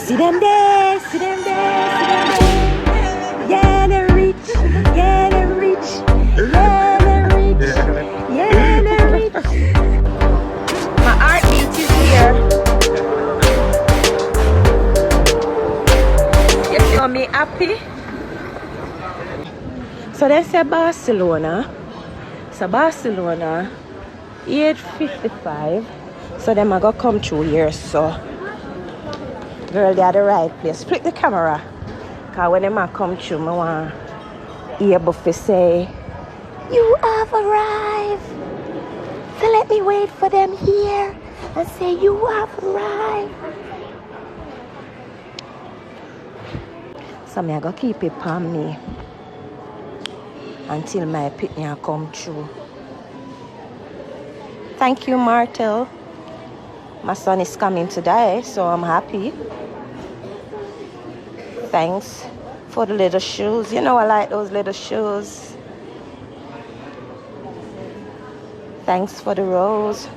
See them there, see them there, see them there. Yeah, they're rich, yeah, they're rich, yeah, they're rich, yeah, they're rich. My heartbeat is here. You feel me happy? So they say Barcelona. So Barcelona, 8:55. So them are gonna come through here. So girl, they are the right place. Flip the camera. Cause when them are come through, I want able to say, you have arrived. So let me wait for them here and say you have arrived. So I gotta keep it on me until my pitney come through. Thank you, Martel. My son is coming today, so I'm happy. Thanks for the little shoes. You know I like those little shoes. Thanks for the rose.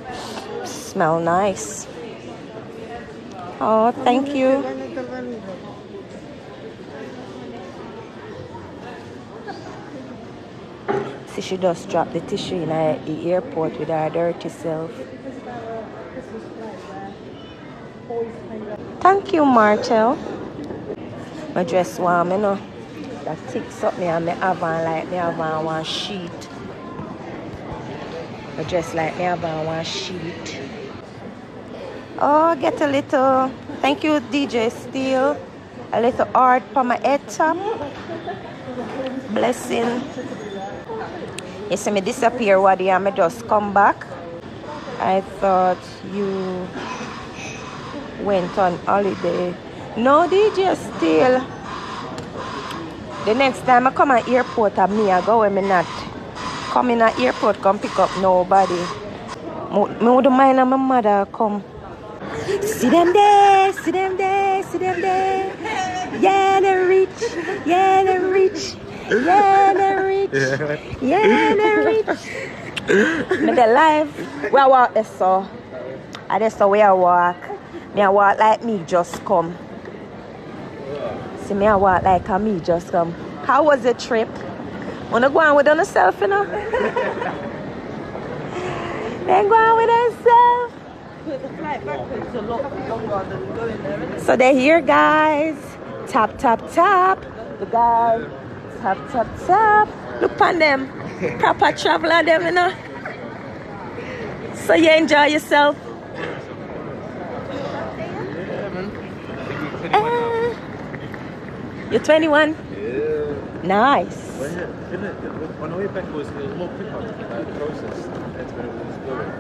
Smell nice. Oh, thank you. See, she just dropped the tissue in the airport with her dirty self. Thank you, Martel. My dress warm, you know. That ticks up me and me have on like me have on one sheet. My dress like me have on one sheet. Oh, get a little, thank you, DJ Steel. A little art for my head top. Blessing. You see me disappear, Waddy, and me just come back. I thought you went on holiday. No, DJ Steel. The next time I come at airport at me, I go when me not come in at airport, come pick up nobody. Me wouldn't mind and my mother come. See them there, see them there, see them there. Yeah, they're rich, yeah, they're rich, yeah, they're rich, yeah, they're rich. Me they live. Where I walk there, so I just saw where I walk. Me I walk like me just come. See me I walk like a me just come. How was the trip? Wanna go on with yourself, you know? Then go on with yourself. The flight backwards a lot longer than going there, isn't it? So they're here, guys. Tap, tap, tap. The guy. Tap, tap, tap. Look on them. Proper traveler, them, you know. So you enjoy yourself. You're 21? Yeah. Nice. On the way back, it was more quicker process than when it was going.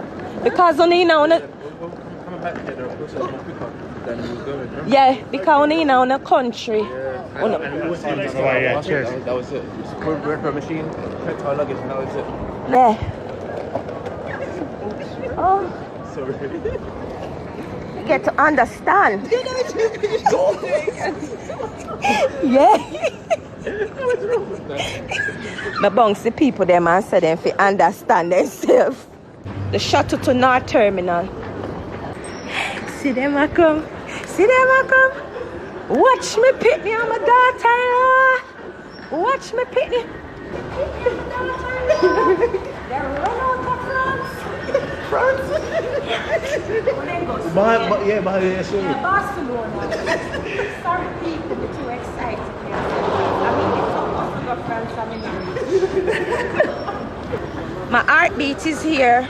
Because only now, Coming back here, the process was more quicker than it was going. Huh? yeah, because only now in the country. Yeah. And it was cheers. That was it. We're for a machine, checked our luggage, and that was it. Yeah. Oh. Sorry. You get to understand. Yeah. What's wrong with that? My bouncy people them and say them fi understand themselves. The shuttle to North Terminal. See them a come. See them a come. Watch me pick me on my daughter. Watch me pick me. They're run out of France. France? Yeah, Barcelona. Sorry people, be too excited. I mean, it's supposed to go France, my heartbeat is here.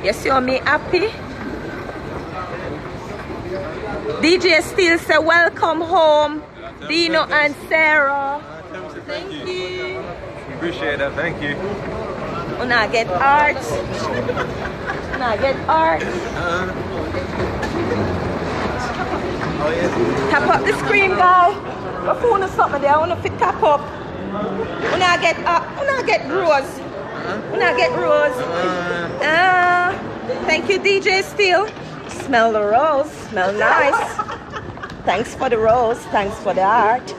You see me happy? DJ Steel say welcome home. Dino and Sarah. Thank you. Appreciate that, thank you. Una get art. Una get art. Oh yeah. Tap up the screen, guy. My phone is something there. I want to tap up. Una get rose. Una get rose. Thank you, DJ Steel. Smell the rose. Smell nice. Thanks for the rose. Thanks for the art.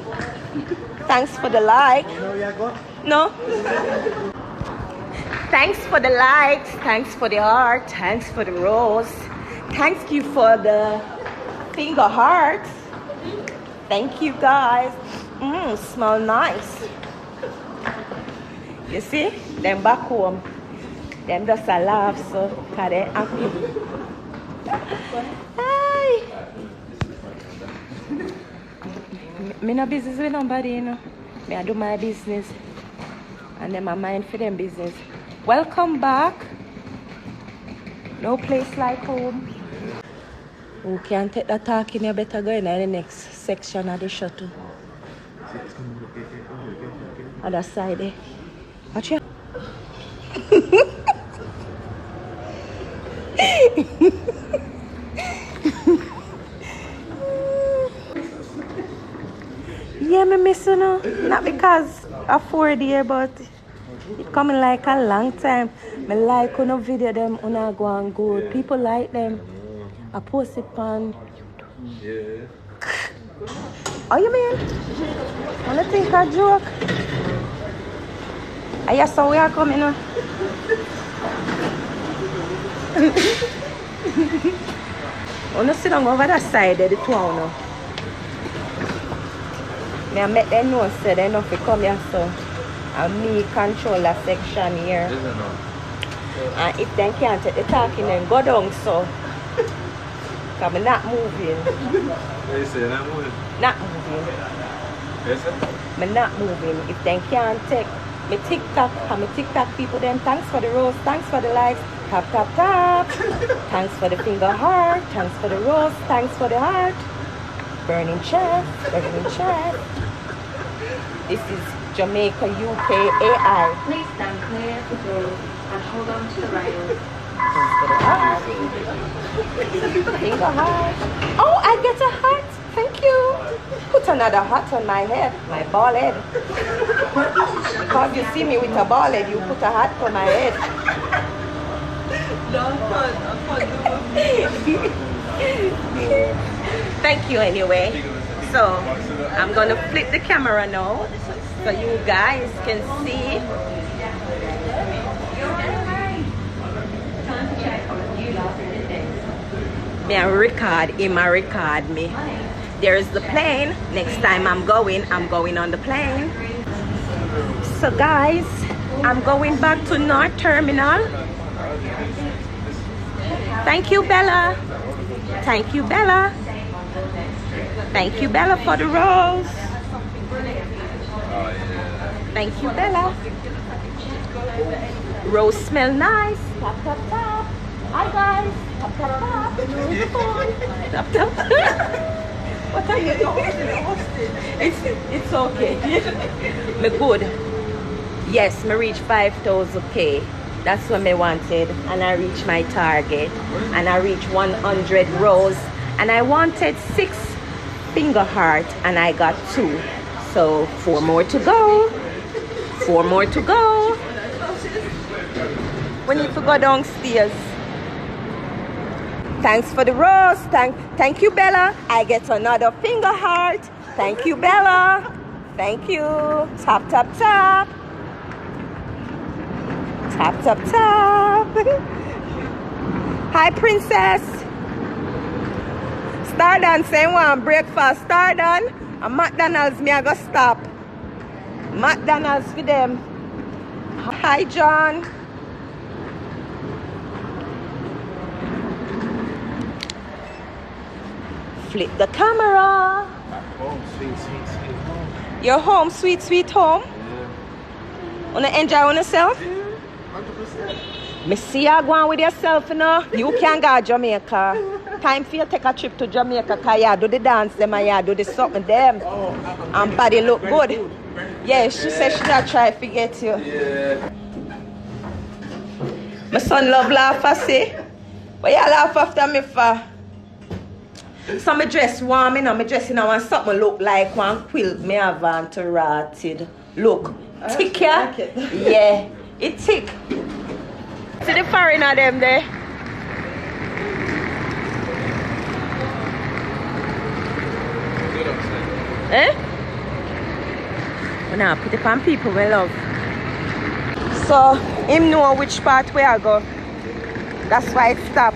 Thanks for the like. No? Thanks for the likes. Thanks for the art. Thanks for the rose. Thank you for the finger hearts. Thank you guys. Smell nice. You see? Them back home. Them just a laugh so cause they happy. Hi. Me no business with nobody, you know. Me I do my business. And them I mind for them business. Welcome back. No place like home. Who can't take that talking, you better go in the next section of the shuttle. Other side there. Watch ya. Yeah, me miss you know. Not because of 4 days, but it coming like a long time. Me like on a video them on go and good. People like them. I post it on. Yeah. Oh, you mean? I don't think I joke. I just saw we are coming now. I want to sit down over that side of the town now. I met them know so they know if come here so. And me control that section here. And if they can't take the talking then go down so. Because I'm not moving. What you say, not moving? Not moving. Yes, sir? I'm not moving. If they can't take my TikTok, and my TikTok people then thanks for the rose, thanks for the likes, tap tap tap. Thanks for the finger heart, thanks for the rose, thanks for the heart. Burning chest, burning chest. This is Jamaica UK AI. Please stand clear of the road and hold on to the rails. Finger heart. Oh, I get a hat. Thank you. Put another hat on my head, my bald head. Because you see me with a bald head, you put a hat on my head. Thank you anyway. So I'm gonna flip the camera now so you guys can see. Me a record, him a record me. There's the plane. Next time I'm going on the plane. So guys, I'm going back to North Terminal. Thank you, Bella. Thank you, Bella. Thank you, Bella, for the rose. Thank you, Bella. Rose smell nice. Tap, tap, tap. Hi, guys. Tap, tap, tap. Where's the phone? Tap, tap, tap. What are you doing? It's okay. Me good. Yes, me reach 5,000K. That's what me wanted. And I reached my target. And I reached 100 rows. And I wanted 6 finger heart. And I got 2. So 4 more to go. 4 more to go. We need to go downstairs. Thanks for the rose. Thank you, Bella. I get another finger heart. Thank you, Bella. Thank you. Tap, tap, tap. Tap, tap, tap. Hi, princess. Star dance, saying one breakfast. Star done. And McDonald's, me I go stop. McDonald's for them. Hi, John. Flip the camera. Home, sweet, sweet, sweet home. Your home, sweet, sweet home. Yeah. Wanna enjoy on yourself? 100%. Me see you going with yourself, you know. You can go to Jamaica. Time for you to take a trip to Jamaica, because you do the dance them and you do the something them. And body look good. Yeah, she said she not try to forget you. Yeah. My son love laugh, I say. But you laugh after me for? So me dress warm, you know, me dress in one something look like one quilt me have on to rotted. Look, thick yeah? Like yeah, it thick. See the foreigner them there? Eh? We now put it on people we love. So him know which part where I go. That's why it stop.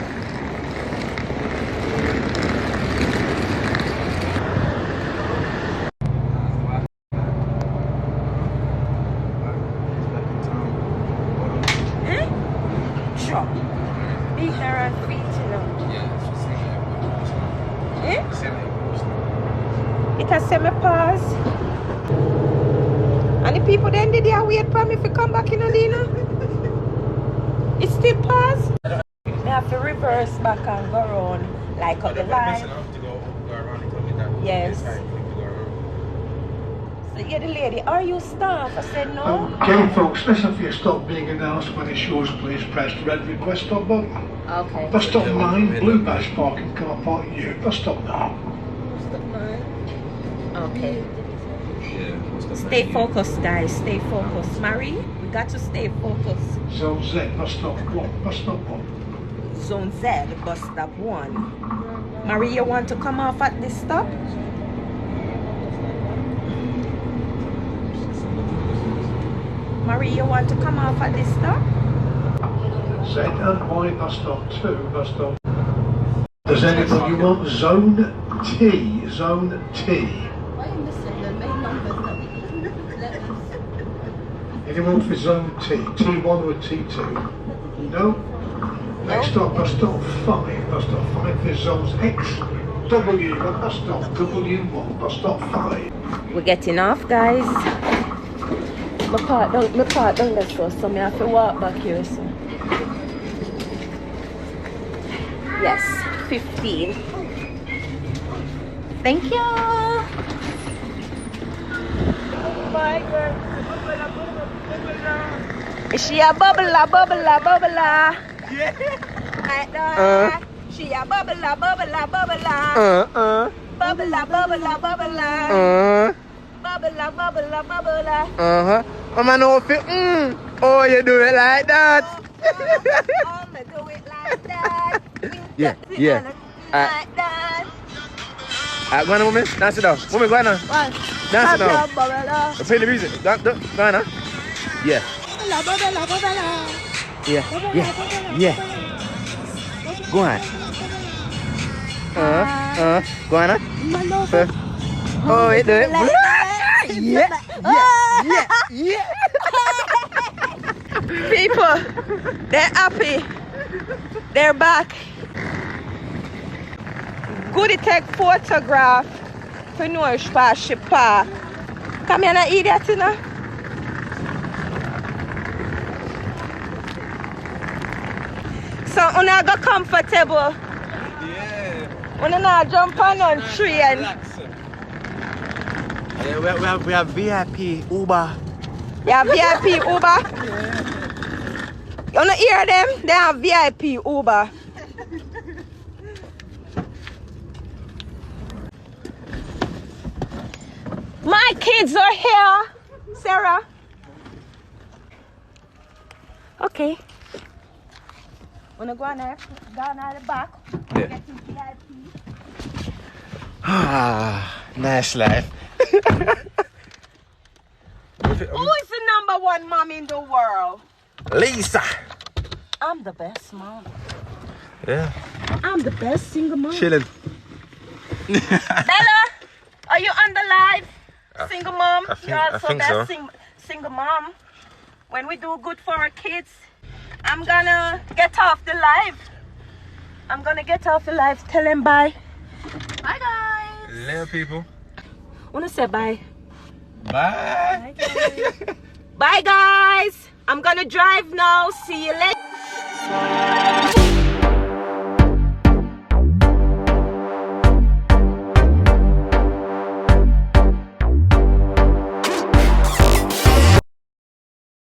it a semi-pause. And the people then did they wait for me to come back in Alina? It's still paused. I have to reverse back and go around like up the line. Yes. So yeah, the lady, are you staff? I said no. Okay folks, listen, if you stop being announced when it shows, please press the red request stop button. Okay. Bus stop 9, Blue Badge Parking Car Park U. Bus stop 9. Okay. Stay focused, guys. Stay focused. Marie, we got to stay focused. Zone Z, bus stop 1. Bus stop 1. Zone Z, bus stop 1. Marie, you want to come off at this stop? Marie, you want to come off at this stop? Z and Y, bus stop 2. Bus stop. Does anybody want Zone T? Zone T. Anyone for Zone T? T1 or T2? No? Next stop, bus stop 5. Bus stop 5 for zones X, W, bus stop W1, bus stop 5. We're getting off, guys. My part don't let's go, so I have to walk back here, so. Yes, 15. Thank you. Bye, girl. Is she a bubbler? Yeah. Right there. She a bubbler. Bubbler. Bubbler. Mama know if you oh, you do it like that. I'ma do it like that. Yeah. Like that. Go on, woman. Dance it down. Woman, go on now. What? Dance it down. Bubbler. Play the music. Go on now. Yeah. Yeah. Go on. Go on now. Oh, you do it. Yeah. People, they're happy. They're back. Goody take photograph for Nourish Pass Park. Come here and eat that, you know? So, una go comfortable. Yeah. Una not jump on tree and... Yeah, we have VIP Uber. You have VIP Uber? You wanna hear them? They have VIP Uber. My kids are here, Sarah. Okay. Wanna go on there? Go on the back. Yeah. Get in VIP. Nice life. Who is the #1 mom in the world? Lisa. I'm the best mom. Yeah. I'm the best single mom. Chilling. Bella, are you on the live? Single mom. You're also think best so. single mom. When we do good for our kids, I'm gonna get off the live. Tell them bye. Bye, guys. Little people. Wanna say bye? Bye. Bye, guys. I'm gonna drive now. See you later.